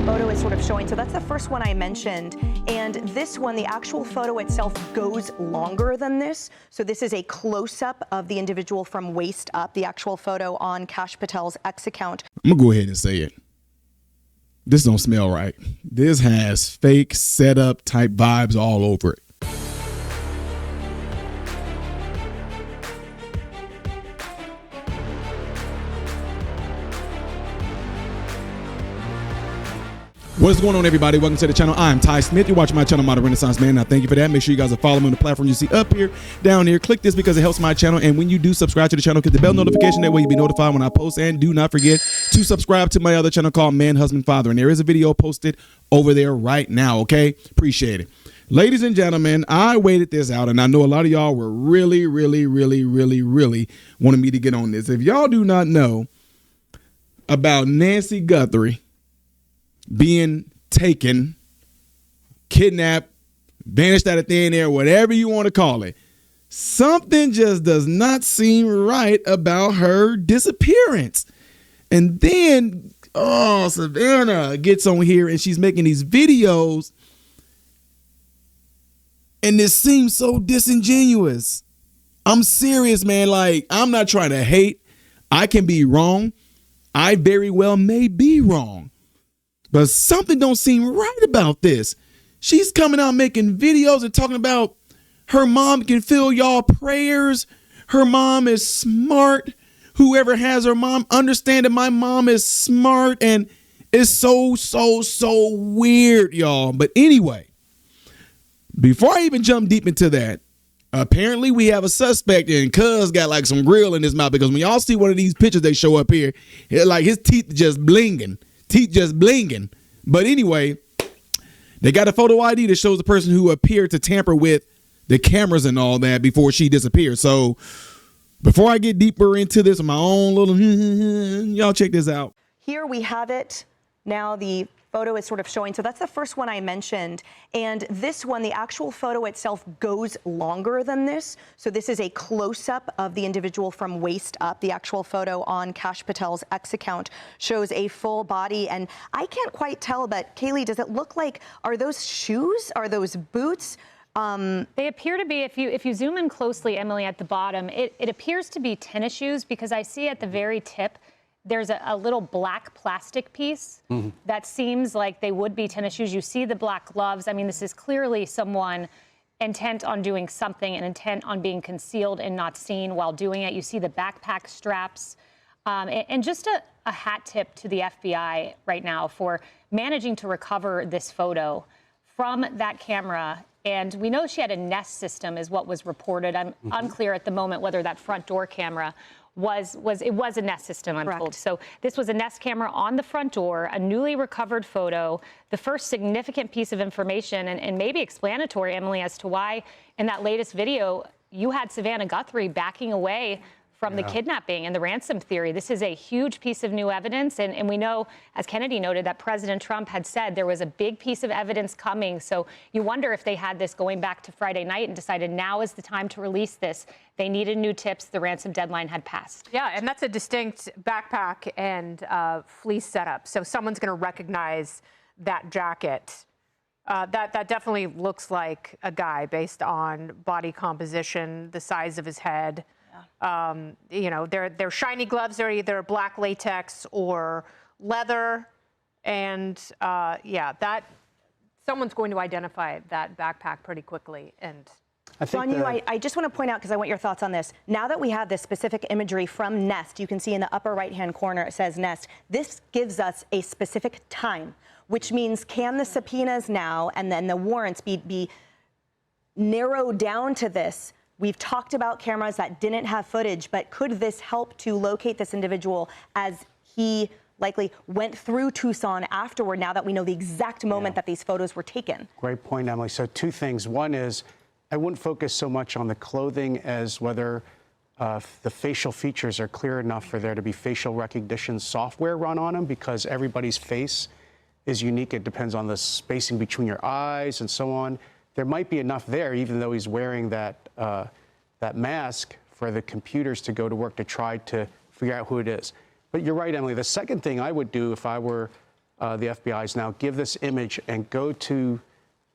photo is sort of showing. So that's the first one I mentioned. And this one, the actual photo itself goes longer than this. So this is a close-up of the individual from waist up, the actual photo on Kash Patel's X account. I'm gonna go ahead and say it. This don't smell right. This has fake setup type vibes all over it. What is going on, everybody? Welcome to the channel. I'm Ty Smith. You're watching my channel, Modern Renaissance Man. Now, thank you for that. Make sure you guys are following me on the platform you see up here, down here. Click this because it helps my channel. And when you do subscribe to the channel, click the bell notification. That way you'll be notified when I post. And do not forget to subscribe to my other channel called Man, Husband, Father. And there is a video posted over there right now, okay? Appreciate it. Ladies and gentlemen, I waited this out, and I know a lot of y'all were really wanting me to get on this. If y'all do not know about Nancy Guthrie being taken, kidnapped, vanished out of thin air, whatever you want to call it, something just does not seem right about her disappearance. And then, Savannah gets on here and she's making these videos, and this seems so disingenuous. I'm serious, man. Like, I'm not trying to hate. I can be wrong. I very well may be wrong. But something don't seem right about this. She's coming out making videos and talking about her mom can feel y'all prayers. Her mom is smart. Whoever has her mom, understand that my mom is smart. And it's so weird, y'all. But anyway, before I even jump deep into that, apparently we have a suspect, and Cuz got like some grill in his mouth, because when y'all see one of these pictures they show up here, like his teeth just blinging. But anyway, they got a photo ID that shows the person who appeared to tamper with the cameras and all that before she disappeared. So before I get deeper into this on my own little, y'all check this out. Here we have it. Now the photo is sort of showing. So that's the first one I mentioned. And this one, the actual photo itself goes longer than this. So this is a close-up of the individual from waist up. The actual photo on Kash Patel's X account shows a full body. And I can't quite tell, but Kaylee, does it look like, are those shoes? Are those boots? They appear to be, if you zoom in closely, Emily, at the bottom, it appears to be tennis shoes, because I see at the very tip, there's a little black plastic piece that seems like they would be tennis shoes. You see the black gloves. I mean, this is clearly someone intent on doing something and intent on being concealed and not seen while doing it. You see the backpack straps. And just a hat tip to the FBI right now for managing to recover this photo from that camera. And we know she had a Nest system is what was reported. I'm unclear at the moment whether that front door camera was a Nest system, I'm told. So this was a Nest camera on the front door, a newly recovered photo, the first significant piece of information, and maybe explanatory, Emily, as to why in that latest video you had Savannah Guthrie backing away from the kidnapping and the ransom theory. This is a huge piece of new evidence. And we know, as Kennedy noted, that President Trump had said there was a big piece of evidence coming. So you wonder if they had this going back to Friday night and decided now is the time to release this. They needed new tips. The ransom deadline had passed. Yeah, and that's a distinct backpack and fleece setup. So someone's going to recognize that jacket. That definitely looks like a guy based on body composition, the size of his head. You know, they're shiny gloves. They're either black latex or leather. And yeah, that someone's going to identify that backpack pretty quickly. And I just want to point out, because I want your thoughts on this. Now that we have this specific imagery from Nest, you can see in the upper right-hand corner it says Nest. This gives us a specific time, which means can the subpoenas now and then the warrants be narrowed down to this? We've talked about cameras that didn't have footage, but could this help to locate this individual as he likely went through Tucson afterward, now that we know the exact moment that these photos were taken? Great point, Emily. So two things. One is I wouldn't focus so much on the clothing as whether the facial features are clear enough for there to be facial recognition software run on them, because everybody's face is unique. It depends on the spacing between your eyes and so on. There might be enough there, even though he's wearing that mask, for the computers to go to work to try to figure out who it is. But you're right, Emily. The second thing I would do if I were the FBI is now give this image and go to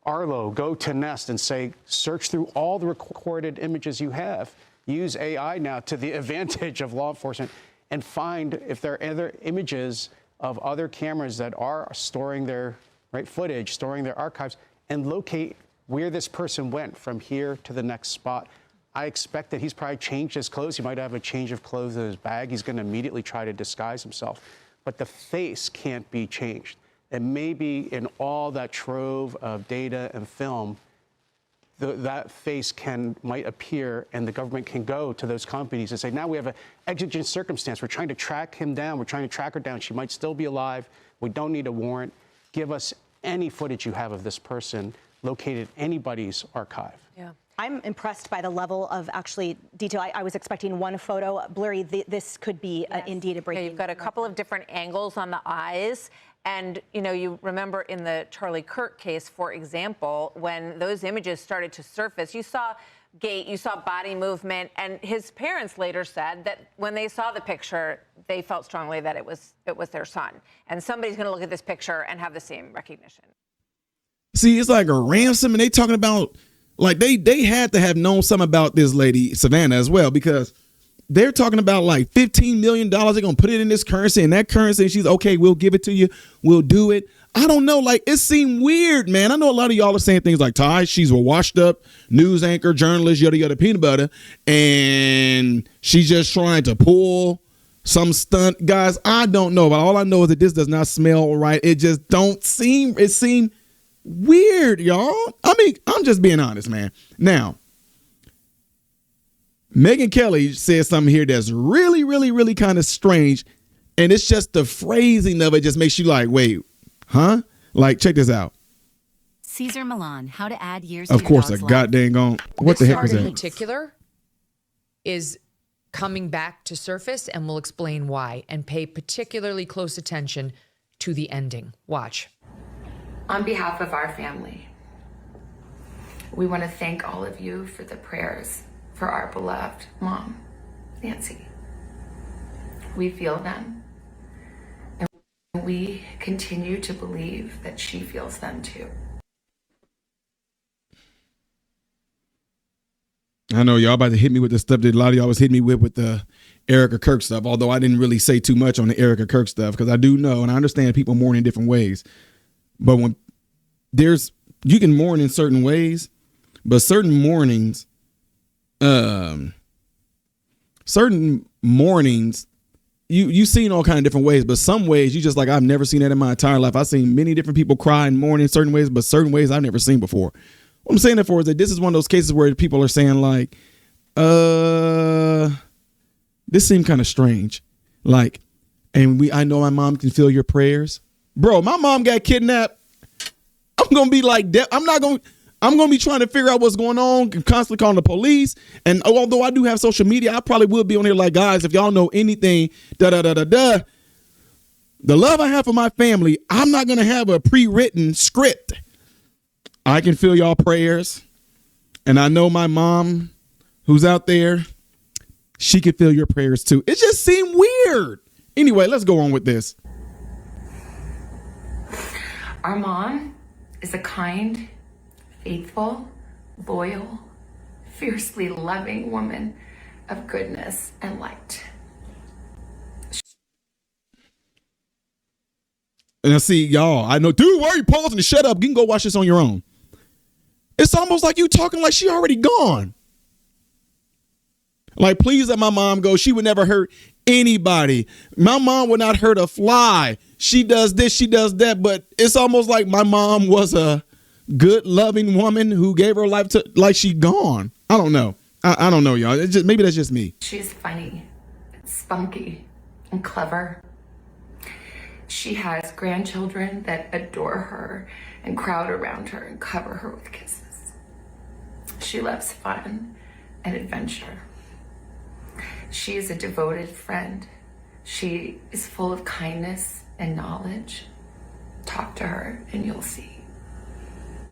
Arlo, go to Nest and say, search through all the recorded images you have. Use AI now to the advantage of law enforcement and find if there are other images of other cameras that are storing their footage, storing their archives, and locate where this person went from here to the next spot. I expect that he's probably changed his clothes. He might have a change of clothes in his bag. He's going to immediately try to disguise himself. But the face can't be changed. And maybe in all that trove of data and film, that face might appear, and the government can go to those companies and say, now we have an exigent circumstance. We're trying to track him down. We're trying to track her down. She might still be alive. We don't need a warrant. Give us any footage you have of this person located in anybody's archive. Yeah. I'm impressed by the level of actually detail. I was expecting one photo. Blurry, this could be indeed a breaking. You've got a couple of different angles on the eyes. And, you remember in the Charlie Kirk case, for example, when those images started to surface, you saw gait, you saw body movement, and his parents later said that when they saw the picture, they felt strongly that it was their son. And somebody's going to look at this picture and have the same recognition. See, it's like a ransom, and they talking about, like, they had to have known something about this lady, Savannah, as well, because they're talking about like $15 million. They're going to put it in this currency and that currency. And she's okay. We'll give it to you. We'll do it. I don't know. Like, it seemed weird, man. I know a lot of y'all are saying things like, Ty, she's a washed up news anchor, journalist, yada, yada, peanut butter. And she's just trying to pull some stunt. Guys, I don't know. But all I know is that this does not smell right. It just it seemed weird, y'all. I mean, I'm just being honest, man. Now, Megyn Kelly says something here that's really, really, really kind of strange. And it's just the phrasing of it just makes you like, wait, huh? Like, check this out. Caesar Milan, how to add years of to course, your a dog's goddamn gone. What the heck was This part that? in particular is coming back to surface, and we'll explain why, and pay particularly close attention to the ending. Watch. On behalf of our family, we want to thank all of you for the prayers for our beloved mom, Nancy. We feel them, and we continue to believe that she feels them too. I know y'all about to hit me with the stuff that a lot of y'all was hitting me with the Erica Kirk stuff, although I didn't really say too much on the Erica Kirk stuff because I do know and I understand people mourn in different ways. But when you can mourn in certain ways, but certain mournings, you've seen all kind of different ways, but some ways you just like, I've never seen that in my entire life. I've seen many different people cry and mourn in certain ways, but certain ways I've never seen before. What I'm saying that for is that this is one of those cases where people are saying like, this seemed kind of strange. Like, and I know my mom can feel your prayers. Bro, my mom got kidnapped. I'm going to be like, I'm going to be trying to figure out what's going on, constantly calling the police. And although I do have social media, I probably will be on here like, guys, if y'all know anything, the love I have for my family, I'm not going to have a pre-written script. I can feel y'all prayers. And I know my mom who's out there, she can feel your prayers too. It just seemed weird. Anyway, let's go on with this. Our mom is a kind, faithful, loyal, fiercely loving woman of goodness and light. And I see y'all, I know, dude, why are you pausing to shut up? You can go watch this on your own. It's almost like you talking like she already gone. Like, please let my mom go. She would never hurt anybody. My mom would not hurt a fly. She does this, she does that. But it's almost like my mom was a good, loving woman who gave her life to, like, she gone. I don't know. I don't know, y'all. It's just, maybe that's just me. She's funny, spunky, and clever. She has grandchildren that adore her and crowd around her and cover her with kisses. She loves fun and adventure. She is a devoted friend. She is full of kindness and knowledge. Talk to her and you'll see.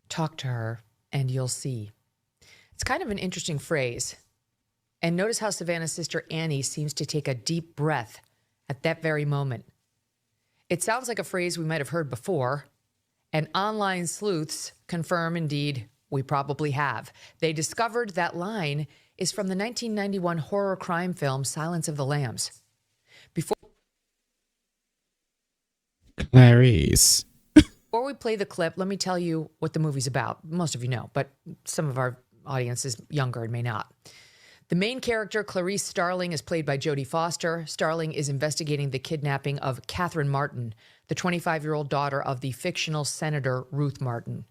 Talk to her and you'll see. It's kind of an interesting phrase. And notice how Savannah's sister Annie seems to take a deep breath at that very moment. It sounds like a phrase we might have heard before, and online sleuths confirm indeed we probably have. They discovered that line is from the 1991 horror crime film Silence of the Lambs. Clarice. Before we play the clip, let me tell you what the movie's about. Most of you know, but some of our audience is younger and may not. The main character, Clarice Starling, is played by Jodie Foster. Starling is investigating the kidnapping of Catherine Martin, the 25-year-old daughter of the fictional Senator Ruth Martin.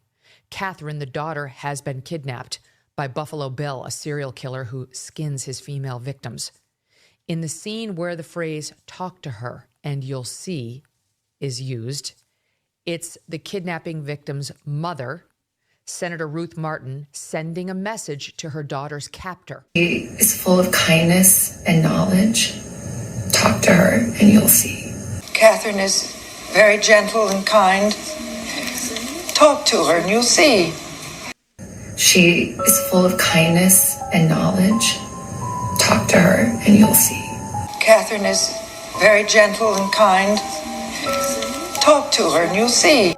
Catherine, the daughter, has been kidnapped by Buffalo Bill, a serial killer who skins his female victims. In the scene where the phrase "talk to her and you'll see" is used, it's the kidnapping victim's mother, Senator Ruth Martin, sending a message to her daughter's captor. She is full of kindness and knowledge. Talk to her and you'll see. Catherine is very gentle and kind. Talk to her and you'll see. She is full of kindness and knowledge. Talk to her and you'll see. Catherine is very gentle and kind. Talk to her and you'll see.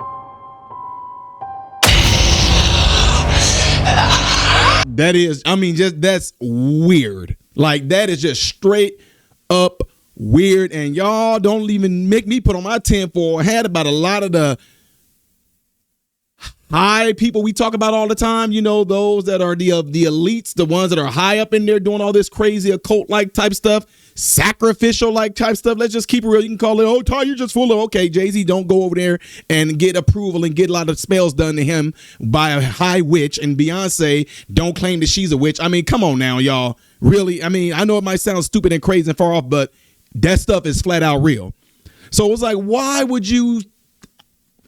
That is, I mean, just that's weird. Like, that is just straight up weird. And y'all don't even make me put on my tinfoil hat about a lot of the high people we talk about all the time. You know, those that are the elites, the ones that are high up in there doing all this crazy occult like type stuff, sacrificial like type stuff. Let's just keep it real. You can call it, oh, Ty, you're just full of, okay, Jay-Z, don't go over there and get approval and get a lot of spells done to him by a high witch. And Beyonce, don't claim that she's a witch. I mean, come on now, y'all. Really? I mean, I know it might sound stupid and crazy and far off, but that stuff is flat out real. So it's like, why would you?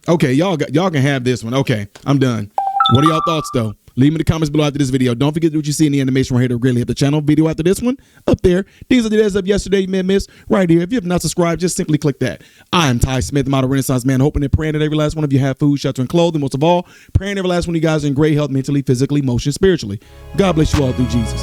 Okay, y'all can have this one. Okay, I'm done. What are y'all thoughts though? Leave me in the comments below after this video. Don't forget what you see in the animation right here to really hit the channel. Video after this one up there. These are the days of yesterday you may have missed right here. If you have not subscribed, just simply click that. I'm Ty Smith, the model Renaissance man, hoping and praying that every last one of you have food, shelter, and clothing. Most of all, praying every last one of you guys are in great health mentally, physically, emotionally, spiritually. God bless you all through Jesus.